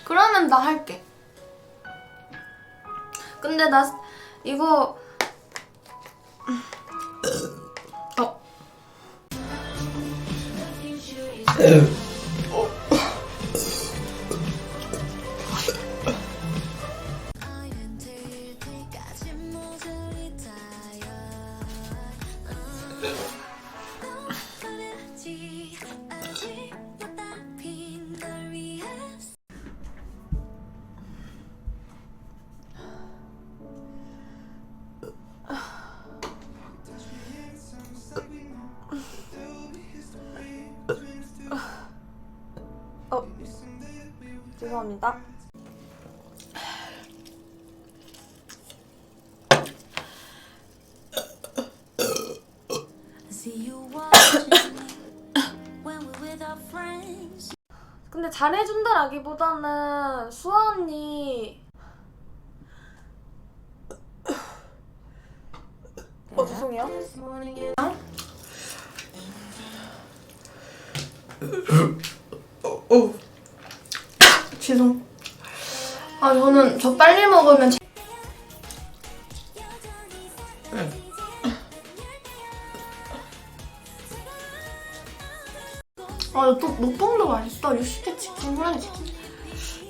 그러면 나 할게. 근데 나 이거 죄송합니다. 근데 잘해준다라기보다는 수아 언니 죄송해요. 죄송. 저는 저 빨리 먹으면 또 먹방도 맛있어. 60개 치킨, 후라이 치킨.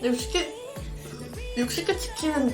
60개 치킨은